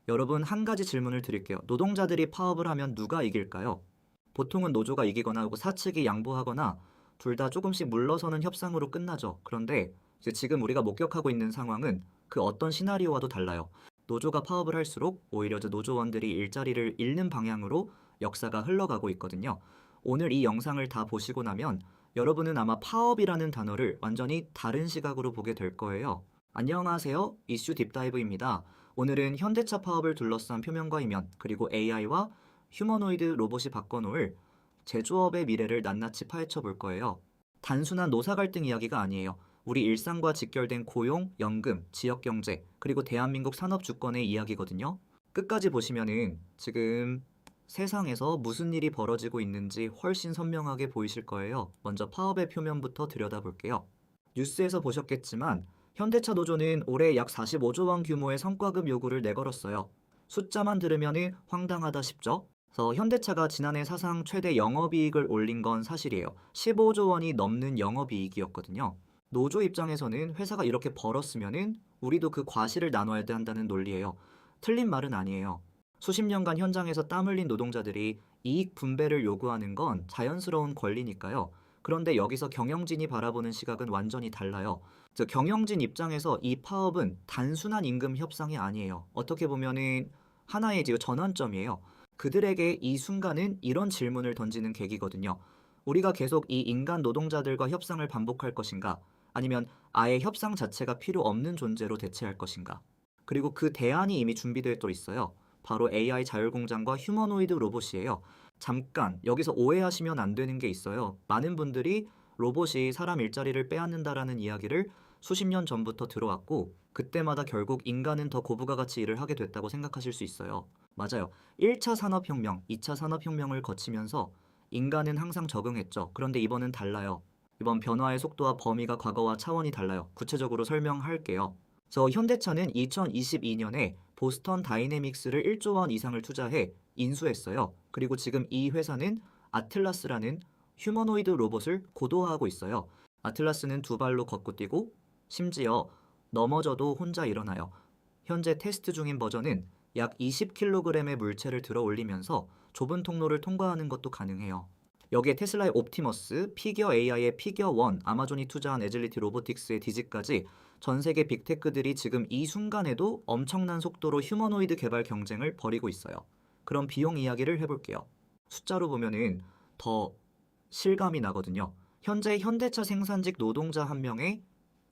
여러분 한 가지 질문을 드릴게요. 노동자들이 파업을 하면 누가 이길까요? 보통은 노조가 이기거나 사측이 양보하거나 둘 다 조금씩 물러서는 협상으로 끝나죠. 그런데 이제 지금 우리가 목격하고 있는 상황은 그 어떤 시나리오와도 달라요. 노조가 파업을 할수록 오히려 노조원들이 일자리를 잃는 방향으로 역사가 흘러가고 있거든요. 오늘 이 영상을 다 보시고 나면 여러분은 아마 파업이라는 단어를 완전히 다른 시각으로 보게 될 거예요. 안녕하세요. 이슈 딥다이브입니다. 오늘은 현대차 파업을 둘러싼 표면과 이면, 그리고 AI와 휴머노이드 로봇이 바꿔놓을 제조업의 미래를 낱낱이 파헤쳐 볼 거예요. 단순한 노사 갈등 이야기가 아니에요. 우리 일상과 직결된 고용, 연금, 지역경제, 그리고 대한민국 산업 주권의 이야기거든요. 끝까지 보시면은 지금 세상에서 무슨 일이 벌어지고 있는지 훨씬 선명하게 보이실 거예요. 먼저 파업의 표면부터 들여다볼게요. 뉴스에서 보셨겠지만 현대차 노조는 올해 약 45조 원 규모의 성과급 요구를 내걸었어요. 숫자만 들으면 황당하다 싶죠? 그래서 현대차가 지난해 사상 최대 영업이익을 올린 건 사실이에요. 15조 원이 넘는 영업이익이었거든요. 노조 입장에서는 회사가 이렇게 벌었으면 우리도 그 과실을 나눠야 한다는 논리예요. 틀린 말은 아니에요. 수십 년간 현장에서 땀 흘린 노동자들이 이익 분배를 요구하는 건 자연스러운 권리니까요. 그런데 여기서 경영진이 바라보는 시각은 완전히 달라요. 즉 경영진 입장에서 이 파업은 단순한 임금 협상이 아니에요. 어떻게 보면은 하나의 지금 전환점이에요. 그들에게 이 순간은 이런 질문을 던지는 계기거든요. 우리가 계속 이 인간 노동자들과 협상을 반복할 것인가? 아니면 아예 협상 자체가 필요 없는 존재로 대체할 것인가? 그리고 그 대안이 이미 준비되어 있어요. 바로 AI 자율공장과 휴머노이드 로봇이에요. 잠깐 여기서 오해하시면 안 되는 게 있어요. 많은 분들이 로봇이 사람 일자리를 빼앗는다라는 이야기를 수십 년 전부터 들어왔고 그때마다 결국 인간은 더 고부가 가치 일을 하게 됐다고 생각하실 수 있어요. 맞아요. 1차 산업혁명, 2차 산업혁명을 거치면서 인간은 항상 적응했죠. 그런데 이번은 달라요. 이번 변화의 속도와 범위가 과거와 차원이 달라요. 구체적으로 설명할게요. 현대차는 2022년에 보스턴 다이내믹스를 1조 원 이상을 투자해 인수했어요. 그리고 지금 이 회사는 아틀라스라는 휴머노이드 로봇을 고도화하고 있어요. 아틀라스는 두 발로 걷고 뛰고 심지어 넘어져도 혼자 일어나요. 현재 테스트 중인 버전은 약 20kg의 물체를 들어 올리면서 좁은 통로를 통과하는 것도 가능해요. 여기에 테슬라의 옵티머스, 피겨 AI의 피겨 원, 아마존이 투자한 에질리티 로보틱스의 디지까지 전 세계 빅테크들이 지금 이 순간에도 엄청난 속도로 휴머노이드 개발 경쟁을 벌이고 있어요. 그럼 비용 이야기를 해볼게요. 숫자로 보면은 더 실감이 나거든요. 현재 현대차 생산직 노동자 한 명의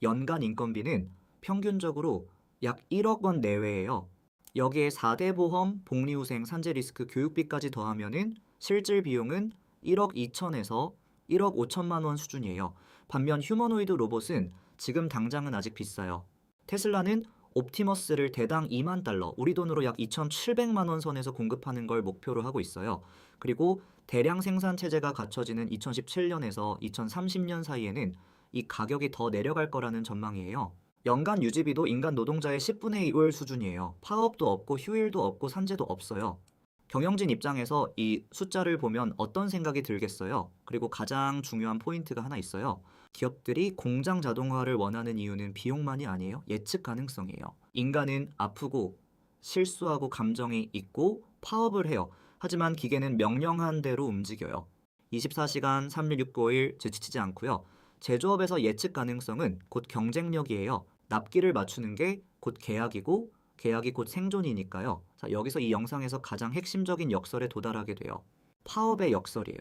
연간 인건비는 평균적으로 약 1억 원 내외예요. 여기에 4대 보험, 복리후생, 산재리스크, 교육비까지 더하면은 실질 비용은 1억 2천에서 1억 5천만 원 수준이에요. 반면 휴머노이드 로봇은 지금 당장은 아직 비싸요. 테슬라는 옵티머스를 대당 2만 달러, 우리 돈으로 약 2,700만 원 선에서 공급하는 걸 목표로 하고 있어요. 그리고 대량 생산 체제가 갖춰지는 2017년에서 2030년 사이에는 이 가격이 더 내려갈 거라는 전망이에요. 연간 유지비도 인간 노동자의 10분의 1 수준이에요. 파업도 없고 휴일도 없고 산재도 없어요. 경영진 입장에서 이 숫자를 보면 어떤 생각이 들겠어요? 그리고 가장 중요한 포인트가 하나 있어요. 기업들이 공장 자동화를 원하는 이유는 비용만이 아니에요. 예측 가능성이에요. 인간은 아프고 실수하고 감정이 있고 파업을 해요. 하지만 기계는 명령한 대로 움직여요. 24시간 365일 지치지 않고요. 제조업에서 예측 가능성은 곧 경쟁력이에요. 납기를 맞추는 게 곧 계약이고 계약이 곧 생존이니까요. 자, 여기서 이 영상에서 가장 핵심적인 역설에 도달하게 돼요. 파업의 역설이에요.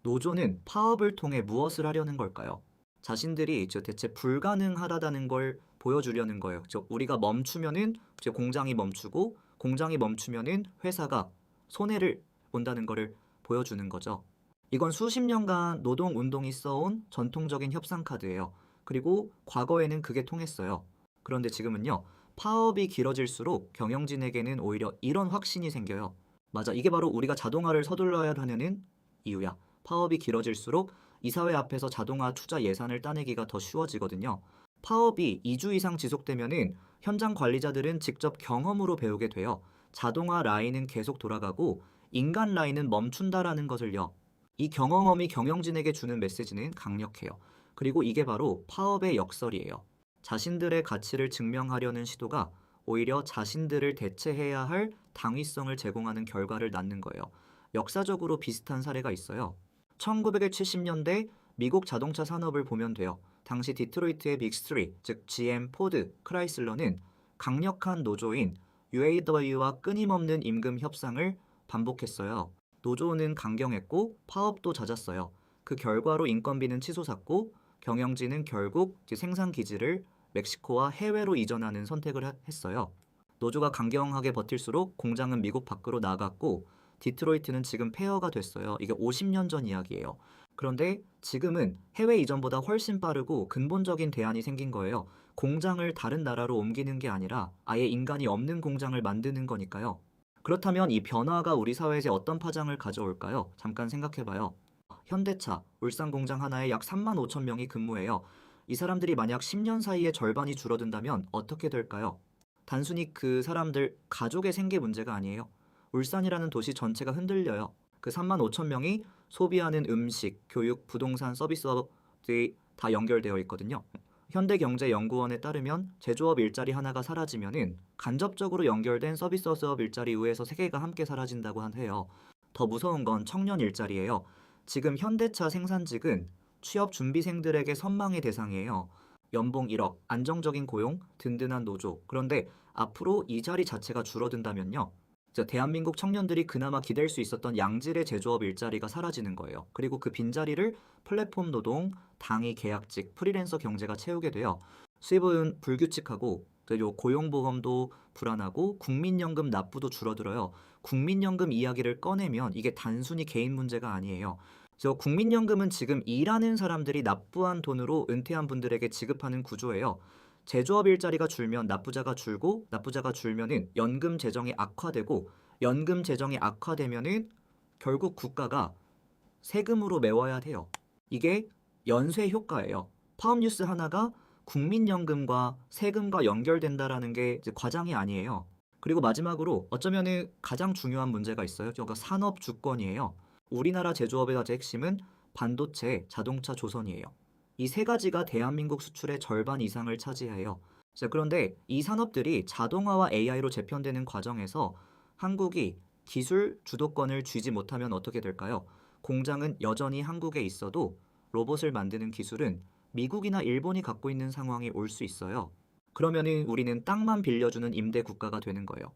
노조는 파업을 통해 무엇을 하려는 걸까요? 자신들이 대체 불가능하다는 걸 보여주려는 거예요. 우리가 멈추면은 공장이 멈추고 공장이 멈추면은 회사가 손해를 본다는 것을 보여주는 거죠. 이건 수십 년간 노동운동이 써온 전통적인 협상 카드예요. 그리고 과거에는 그게 통했어요. 그런데 지금은요. 파업이 길어질수록 경영진에게는 오히려 이런 확신이 생겨요. 맞아, 이게 바로 우리가 자동화를 서둘러야 하는 이유야. 파업이 길어질수록 이사회 앞에서 자동화 투자 예산을 따내기가 더 쉬워지거든요. 파업이 2주 이상 지속되면은 현장 관리자들은 직접 경험으로 배우게 돼요. 자동화 라인은 계속 돌아가고 인간 라인은 멈춘다라는 것을요. 이 경험이 경영진에게 주는 메시지는 강력해요. 그리고 이게 바로 파업의 역설이에요. 자신들의 가치를 증명하려는 시도가 오히려 자신들을 대체해야 할 당위성을 제공하는 결과를 낳는 거예요. 역사적으로 비슷한 사례가 있어요. 1970년대 미국 자동차 산업을 보면 돼요. 당시 디트로이트의 빅3, 즉 GM, 포드, 크라이슬러는 강력한 노조인 UAW와 끊임없는 임금 협상을 반복했어요. 노조는 강경했고 파업도 잦았어요. 그 결과로 인건비는 치솟았고 경영진은 결국 생산 기지를 멕시코와 해외로 이전하는 선택을 했어요. 노조가 강경하게 버틸수록 공장은 미국 밖으로 나갔고 디트로이트는 지금 폐허가 됐어요. 이게 50년 전 이야기예요. 그런데 지금은 해외 이전보다 훨씬 빠르고 근본적인 대안이 생긴 거예요. 공장을 다른 나라로 옮기는 게 아니라 아예 인간이 없는 공장을 만드는 거니까요. 그렇다면 이 변화가 우리 사회에 어떤 파장을 가져올까요? 잠깐 생각해봐요. 현대차, 울산 공장 하나에 약 3만 5천 명이 근무해요. 이 사람들이 만약 10년 사이에 절반이 줄어든다면 어떻게 될까요? 단순히 그 사람들 가족의 생계 문제가 아니에요. 울산이라는 도시 전체가 흔들려요. 그 3만 5천 명이 소비하는 음식, 교육, 부동산 서비스업들이 다 연결되어 있거든요. 현대경제연구원에 따르면 제조업 일자리 하나가 사라지면은 간접적으로 연결된 서비스업 일자리 외에서 3개가 함께 사라진다고 해요. 더 무서운 건 청년 일자리예요. 지금 현대차 생산직은 취업 준비생들에게 선망의 대상이에요. 연봉 1억, 안정적인 고용, 든든한 노조. 그런데 앞으로 이 자리 자체가 줄어든다면요. 대한민국 청년들이 그나마 기댈 수 있었던 양질의 제조업 일자리가 사라지는 거예요. 그리고 그 빈자리를 플랫폼 노동, 당위 계약직, 프리랜서 경제가 채우게 돼요. 수입은 불규칙하고 또 고용보험도 불안하고 국민연금 납부도 줄어들어요. 국민연금 이야기를 꺼내면 이게 단순히 개인 문제가 아니에요. 그래서 국민연금은 지금 일하는 사람들이 납부한 돈으로 은퇴한 분들에게 지급하는 구조예요. 제조업 일자리가 줄면 납부자가 줄고 납부자가 줄면은 연금 재정이 악화되고 연금 재정이 악화되면은 결국 국가가 세금으로 메워야 돼요. 이게 연쇄 효과예요. 파업 뉴스 하나가 국민연금과 세금과 연결된다라는 게 이제 과장이 아니에요. 그리고 마지막으로 어쩌면은 가장 중요한 문제가 있어요. 저거 산업 주권이에요. 우리나라 제조업의 핵심은 반도체, 자동차, 조선이에요. 이 3가지가 대한민국 수출의 절반 이상을 차지해요. 자, 그런데 이 산업들이 자동화와 AI로 재편되는 과정에서 한국이 기술 주도권을 쥐지 못하면 어떻게 될까요? 공장은 여전히 한국에 있어도 로봇을 만드는 기술은 미국이나 일본이 갖고 있는 상황이 올 수 있어요. 그러면은 우리는 땅만 빌려주는 임대 국가가 되는 거예요.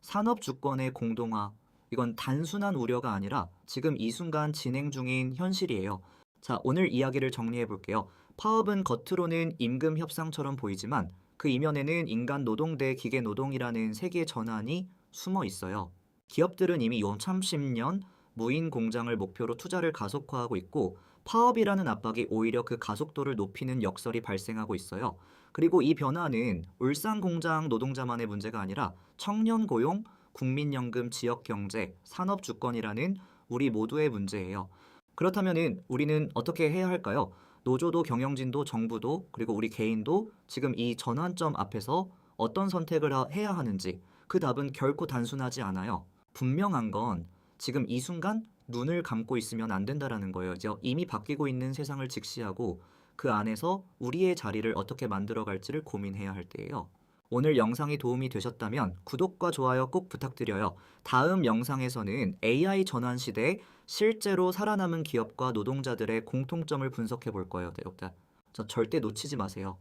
산업 주권의 공동화, 이건 단순한 우려가 아니라 지금 이 순간 진행 중인 현실이에요. 자, 오늘 이야기를 정리해 볼게요. 파업은 겉으로는 임금 협상처럼 보이지만 그 이면에는 인간 노동 대 기계 노동이라는 세계의 전환이 숨어 있어요. 기업들은 이미 2030년 무인 공장을 목표로 투자를 가속화하고 있고 파업이라는 압박이 오히려 그 가속도를 높이는 역설이 발생하고 있어요. 그리고 이 변화는 울산 공장 노동자만의 문제가 아니라 청년 고용, 국민연금, 지역경제, 산업주권이라는 우리 모두의 문제예요. 그렇다면 우리는 어떻게 해야 할까요? 노조도 경영진도 정부도 그리고 우리 개인도 지금 이 전환점 앞에서 어떤 선택을 해야 하는지 그 답은 결코 단순하지 않아요. 분명한 건 지금 이 순간 눈을 감고 있으면 안 된다라는 거예요. 이제 이미 바뀌고 있는 세상을 직시하고 그 안에서 우리의 자리를 어떻게 만들어 갈지를 고민해야 할 때예요. 오늘 영상이 도움이 되셨다면 구독과 좋아요 꼭 부탁드려요. 다음 영상에서는 AI 전환 시대에 실제로 살아남은 기업과 노동자들의 공통점을 분석해 볼 거예요. 절대 놓치지 마세요.